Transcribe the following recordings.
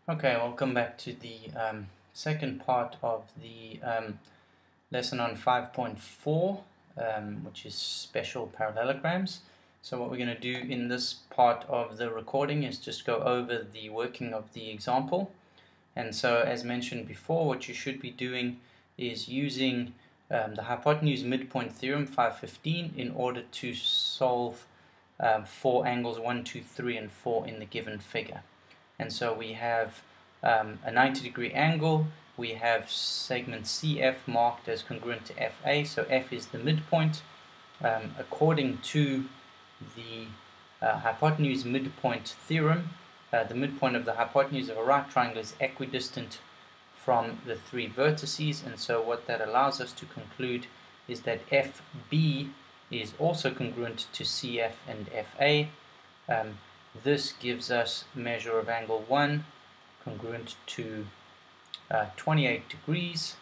Okay, welcome back to the second part of the lesson on 5.4, which is special parallelograms. So what we're going to do in this part of the recording is just go over the working of the example. And so, as mentioned before, what you should be doing is using the hypotenuse midpoint theorem 515 in order to solve for angles 1, 2, 3, and 4 in the given figure. And so we have a 90-degree angle. We have segment CF marked as congruent to FA, so F is the midpoint. According to the hypotenuse midpoint theorem, the midpoint of the hypotenuse of a right triangle is equidistant from the three vertices, and so what that allows us to conclude is that FB is also congruent to CF and FA. This gives us measure of angle 1 congruent to 28 degrees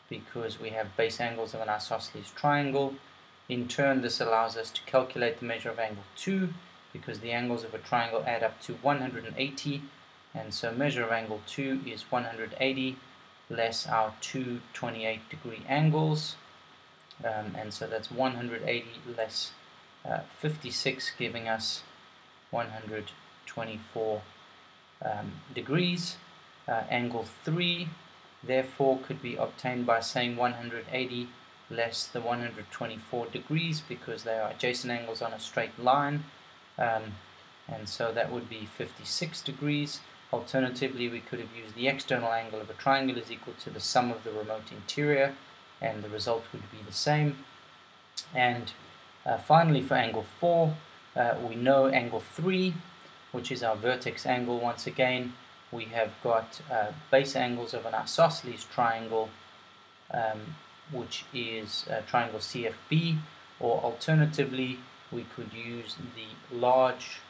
because we have base angles of an isosceles triangle. In turn, this allows us to calculate the measure of angle 2 because the angles of a triangle add up to 180, and so measure of angle 2 is 180 less our two 28-degree angles, and so that's 180 less 56, giving us 124 degrees. Angle 3 therefore could be obtained by saying 180 less the 124 degrees because they are adjacent angles on a straight line, and so that would be 56 degrees. Alternatively, we could have used the external angle of a triangle is equal to the sum of the remote interior, and the result would be the same. And finally, for angle 4, we know angle 3, which is our vertex angle. Once again, we have got base angles of an isosceles triangle, which is triangle CFB, or alternatively, we could use the large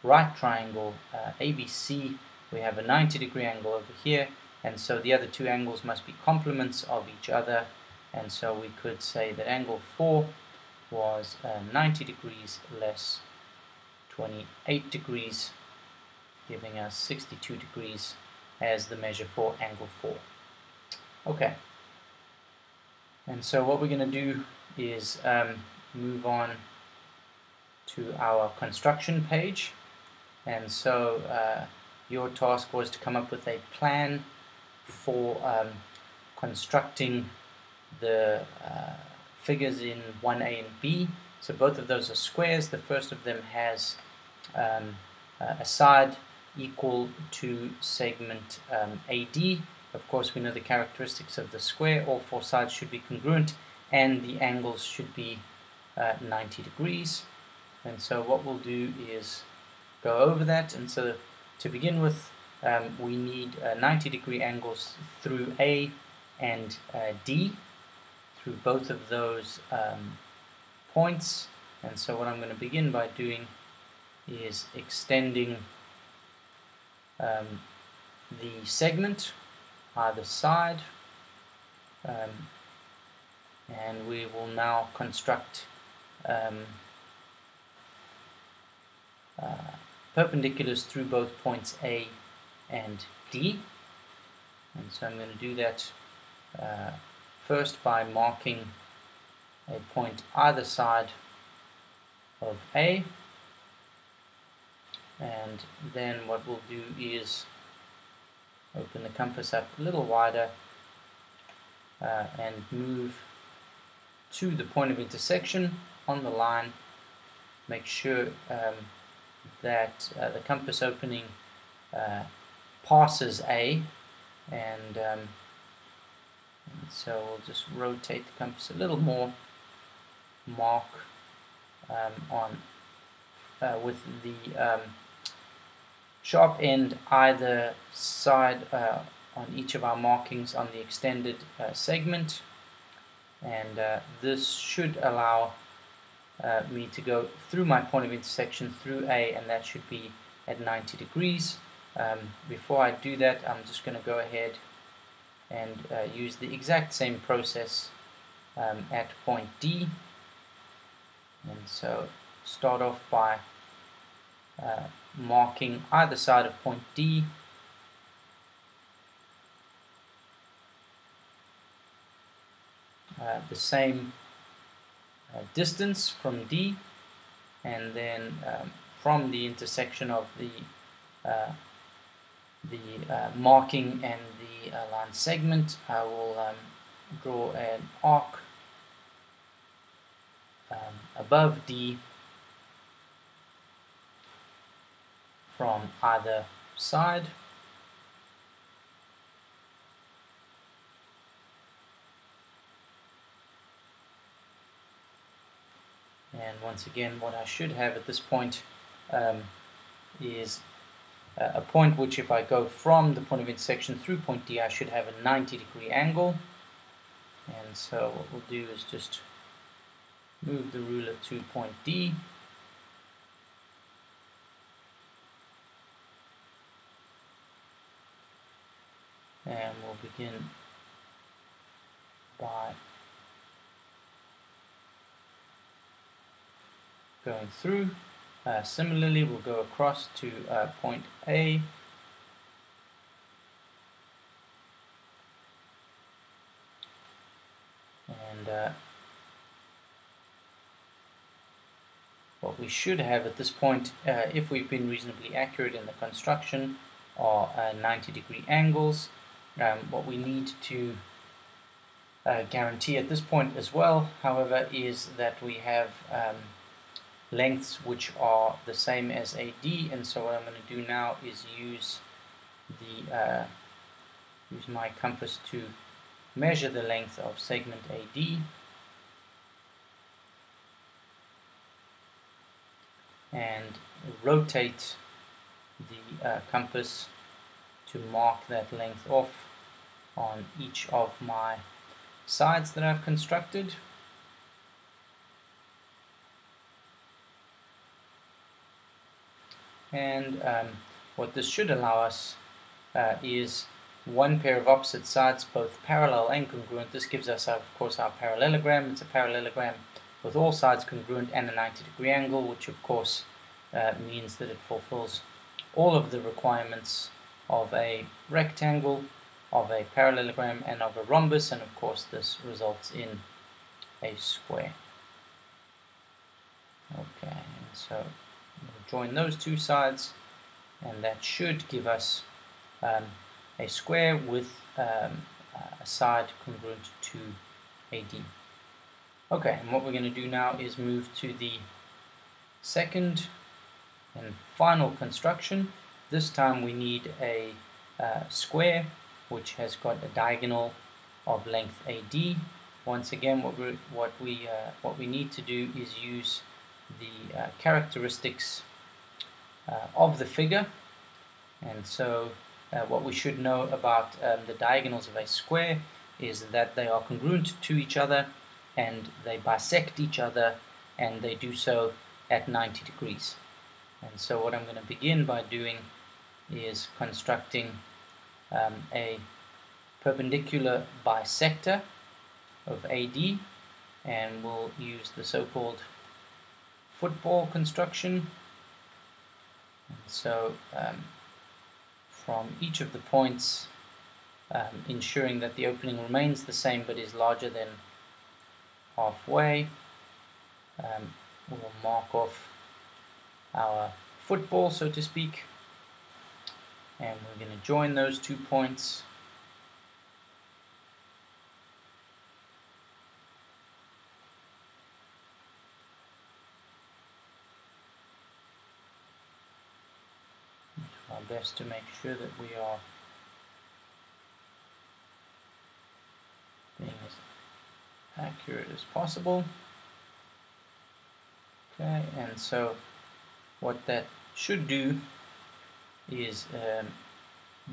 right triangle ABC. We have a 90-degree angle over here, and so the other two angles must be complements of each other, and so we could say that angle 4 was 90 degrees less 28 degrees, giving us 62 degrees as the measure for angle 4. Okay, and so what we're going to do is move on to our construction page, and so your task was to come up with a plan for constructing the figures in 1A and B. So both of those are squares. The first of them has a side equal to segment AD. Of course, we know the characteristics of the square. All four sides should be congruent, and the angles should be 90 degrees. And so what we'll do is go over that. And so to begin with, we need 90-degree angles through A and D, through both of those points. And so what I'm going to begin by doing is extending the segment either side, and we will now construct perpendiculars through both points A and D. And so I'm going to do that first by marking a point either side of A, and then what we'll do is open the compass up a little wider and move to the point of intersection on the line. Make sure that the compass opening passes A, and so we'll just rotate the compass a little more, mark on with the sharp end either side on each of our markings on the extended segment, and this should allow me to go through my point of intersection through A, and that should be at 90 degrees. Before I do that, I'm just going to go ahead and use the exact same process at point D. And so start off by marking either side of point D the same distance from D, and then from the intersection of the marking and the line segment, I will draw an arc above D from either side. And once again, what I should have at this point is a point which, if I go from the point of intersection through point D, I should have a 90-degree angle. And so what we'll do is just move the ruler to point D. And we'll begin by going through. Similarly, we'll go across to point A. And what we should have at this point, if we've been reasonably accurate in the construction, are 90-degree angles. What we need to guarantee at this point as well, however, is that we have lengths which are the same as AD, and so what I'm going to do now is use my compass to measure the length of segment AD, and rotate the compass to mark that length off on each of my sides that I've constructed. And what this should allow us is one pair of opposite sides, both parallel and congruent. This gives us, of course, our parallelogram. It's a parallelogram with all sides congruent and a 90-degree angle, which of course means that it fulfills all of the requirements of a rectangle, of a parallelogram, and of a rhombus, and of course this results in a square. Okay, and so we'll join those two sides, and that should give us a square with a side congruent to AD. Okay, and what we're going to do now is move to the second and final construction. This time we need a square which has got a diagonal of length AD. Once again, what we need to do is use the characteristics of the figure, and so what we should know about the diagonals of a square is that they are congruent to each other, and they bisect each other, and they do so at 90 degrees. And so what I'm going to begin by doing is constructing a perpendicular bisector of AD, and we'll use the so-called football construction. And so from each of the points, ensuring that the opening remains the same but is larger than halfway, we'll mark off our football, so to speak, and we're going to join those 2 points. Do our best to make sure that we are being as accurate as possible. Okay, and so what that should do is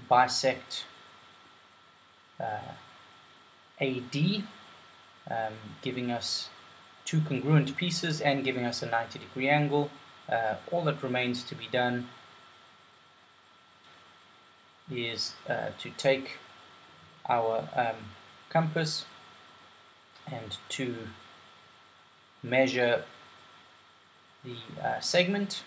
bisect AD, giving us 2 congruent pieces and giving us a 90-degree angle. All that remains to be done is to take our compass and to measure the segment,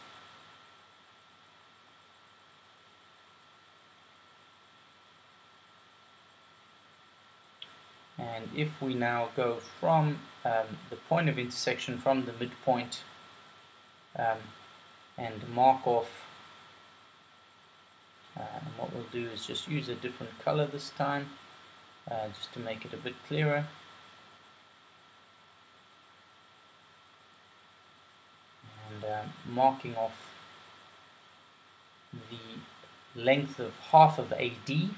and And if we now go from the point of intersection, from the midpoint, and mark off, and what we'll do is just use a different color this time, just to make it a bit clearer. And marking off the length of half of AD.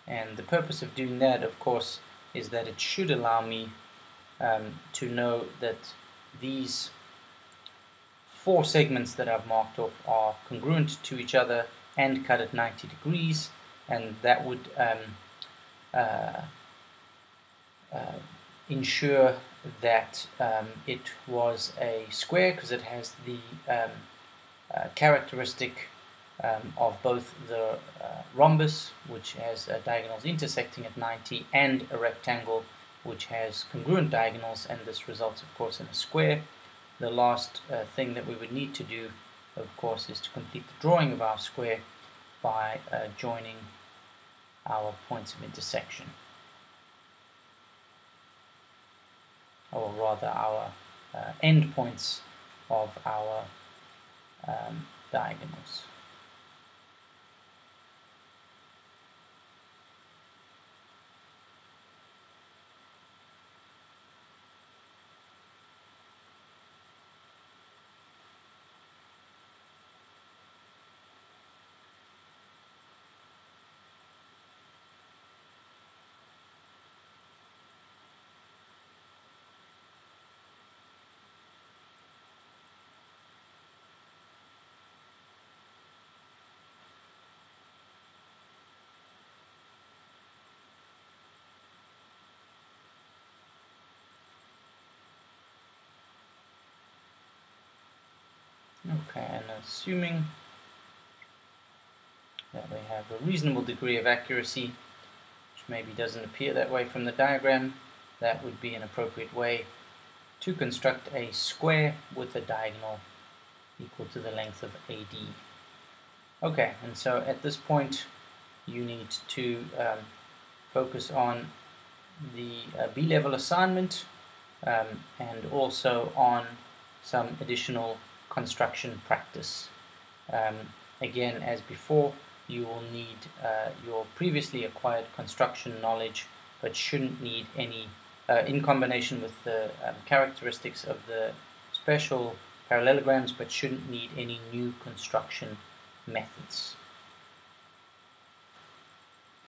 And the purpose of doing that, of course, is that it should allow me to know that these 4 segments that I've marked off are congruent to each other and cut at 90 degrees, and that would ensure that it was a square, because it has the characteristic of both the rhombus, which has diagonals intersecting at 90, and a rectangle which has congruent diagonals, and this results, of course, in a square. The last thing that we would need to do, of course, is to complete the drawing of our square by joining our points of intersection, or rather our end points of our diagonals. Okay, and assuming that we have a reasonable degree of accuracy, which maybe doesn't appear that way from the diagram, that would be an appropriate way to construct a square with a diagonal equal to the length of AD. Okay, and so at this point you need to focus on the B-level assignment, and also on some additional construction practice. Again, as before, you will need your previously acquired construction knowledge, but shouldn't need any, in combination with the characteristics of the special parallelograms, but shouldn't need any new construction methods.